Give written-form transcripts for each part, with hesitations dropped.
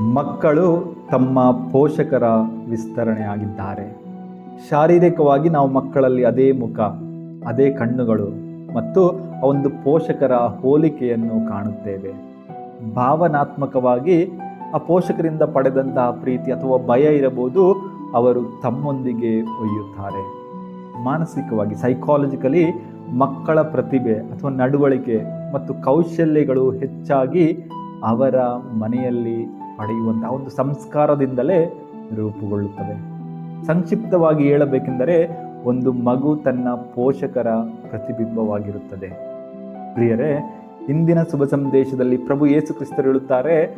ಮಕ್ಕಳು ತಮ್ಮ ಪೋಷಕರ ವಿಸ್ತರಣೆಯಾಗಿದ್ದಾರೆ. ಶಾರೀರಿಕವಾಗಿ ನಾವು ಮಕ್ಕಳಲ್ಲಿ ಅದೇ ಮುಖ, ಅದೇ ಕಣ್ಣುಗಳು ಮತ್ತು ಆ ಒಂದು ಪೋಷಕರ ಹೋಲಿಕೆಯನ್ನು ಕಾಣುತ್ತೇವೆ. ಭಾವನಾತ್ಮಕವಾಗಿ ಆ ಪೋಷಕರಿಂದ ಪಡೆದಂತಹ ಪ್ರೀತಿ ಅಥವಾ ಭಯ ಇರಬಹುದು, ಅವರು ತಮ್ಮೊಂದಿಗೆ ಒಯ್ಯುತ್ತಾರೆ. ಮಾನಸಿಕವಾಗಿ ಸೈಕಾಲಜಿಕಲಿ ಮಕ್ಕಳ ಪ್ರತಿಭೆ ಅಥವಾ ನಡವಳಿಕೆ ಮತ್ತು ಕೌಶಲ್ಯಗಳು ಹೆಚ್ಚಾಗಿ ಅವರ ಮನೆಯಲ್ಲಿ ಪಡೆಯುವಂತಹ ಒಂದು ಸಂಸ್ಕಾರದಿಂದಲೇ ರೂಪುಗೊಳ್ಳುತ್ತವೆ. ಸಂಕ್ಷಿಪ್ತವಾಗಿ ಹೇಳಬೇಕೆಂದರೆ ಒಂದು ಮಗು ತನ್ನ ಪೋಷಕರ ಪ್ರತಿಬಿಂಬವಾಗಿರುತ್ತದೆ. ಪ್ರಿಯರೇ, ಇಂದಿನ ಶುಭ ಸಂದೇಶದಲ್ಲಿ ಪ್ರಭು ಯೇಸು ಕ್ರಿಸ್ತರು ಹೇಳುತ್ತಾರೆ,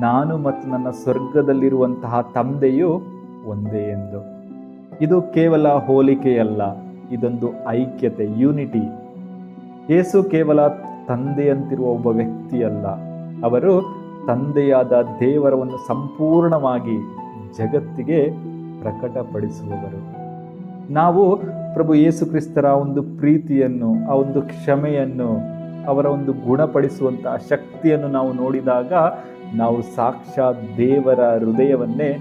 ನಾನು ಮತ್ತು ನನ್ನ ಸ್ವರ್ಗದಲ್ಲಿರುವಂತಹ ತಂದೆಯು ಒಂದೇ ಎಂದು. ಇದು ಕೇವಲ ಹೋಲಿಕೆಯಲ್ಲ, ಇದೊಂದು ಐಕ್ಯತೆ, ಯೂನಿಟಿ. ಯೇಸು ಕೇವಲ ತಂದೆಯಂತಿರುವ ಒಬ್ಬ ವ್ಯಕ್ತಿಯಲ್ಲ, ಅವರು ತಂದೆಯಾದ ದೇವರನ್ನು ಸಂಪೂರ್ಣವಾಗಿ ಜಗತ್ತಿಗೆ ಪ್ರಕಟಪಡಿಸುವವರು. ನಾವು ಪ್ರಭು ಯೇಸು ಕ್ರಿಸ್ತರ ಒಂದು ಪ್ರೀತಿಯನ್ನು, ಆ ಒಂದು ಕ್ಷಮೆಯನ್ನು, ಅವರ ಒಂದು ಗುಣಪಡಿಸುವಂತಹ ಶಕ್ತಿಯನ್ನು ನಾವು ನೋಡಿದಾಗ ನಾವು ಸಾಕ್ಷಾತ್ ದೇವರ ಹೃದಯವನ್ನೇ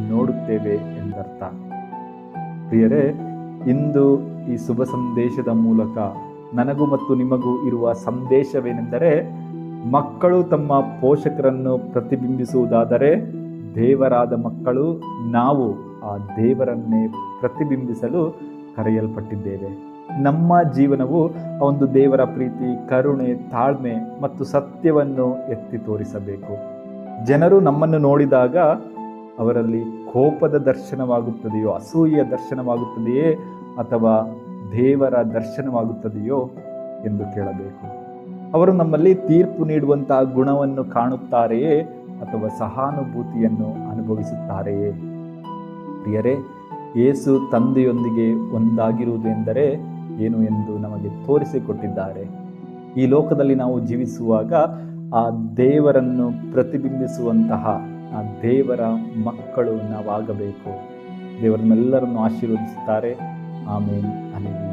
ನೋಡುತ್ತೇವೆ ಎಂದರ್ಥ. ಪ್ರಿಯರೇ, ಇಂದು ಈ ಶುಭ ಸಂದೇಶದ ಮೂಲಕ ನನಗೂ ಮತ್ತು ನಿಮಗೂ ಇರುವ ಸಂದೇಶವೇನೆಂದರೆ, ಮಕ್ಕಳು ತಮ್ಮ ಪೋಷಕರನ್ನು ಪ್ರತಿಬಿಂಬಿಸುವುದಾದರೆ ದೇವರಾದ ಮಕ್ಕಳು ನಾವು ಆ ದೇವರನ್ನೇ ಪ್ರತಿಬಿಂಬಿಸಲು ಕರೆಯಲ್ಪಟ್ಟಿದ್ದೇವೆ. ನಮ್ಮ ಜೀವನವು ಆ ಒಂದು ದೇವರ ಪ್ರೀತಿ, ಕರುಣೆ, ತಾಳ್ಮೆ ಮತ್ತು ಸತ್ಯವನ್ನು ಎತ್ತಿ ತೋರಿಸಬೇಕು. ಜನರು ನಮ್ಮನ್ನು ನೋಡಿದಾಗ ಅವರಲ್ಲಿ ಕೋಪದ ದರ್ಶನವಾಗುತ್ತದೆಯೋ, ಅಸೂಯೆಯ ದರ್ಶನವಾಗುತ್ತದೆಯೇ ಅಥವಾ ದೇವರ ದರ್ಶನವಾಗುತ್ತದೆಯೋ ಎಂದು ಕೇಳಬೇಕು. ಅವರು ನಮ್ಮಲ್ಲಿ ತೀರ್ಪು ನೀಡುವಂತಹ ಗುಣವನ್ನು ಕಾಣುತ್ತಾರೆಯೇ ಅಥವಾ ಸಹಾನುಭೂತಿಯನ್ನು ಅನುಭವಿಸುತ್ತಾರೆಯೇ? ಪ್ರಿಯರೇ, ಯೇಸು ತಂದೆಯೊಂದಿಗೆ ಒಂದಾಗಿರುವುದು ಎಂದರೆ ಏನು ಎಂದು ನಮಗೆ ತೋರಿಸಿಕೊಟ್ಟಿದ್ದಾರೆ. ಈ ಲೋಕದಲ್ಲಿ ನಾವು ಜೀವಿಸುವಾಗ ಆ ದೇವರನ್ನು ಪ್ರತಿಬಿಂಬಿಸುವಂತಹ ಆ ದೇವರ ಮಕ್ಕಳು ನಾವಾಗಬೇಕು. ದೇವರನ್ನೆಲ್ಲರನ್ನು ಆಶೀರ್ವದಿಸುತ್ತಾರೆ. ಆಮೇನ್. ಅಲ್ಲಿಗೆ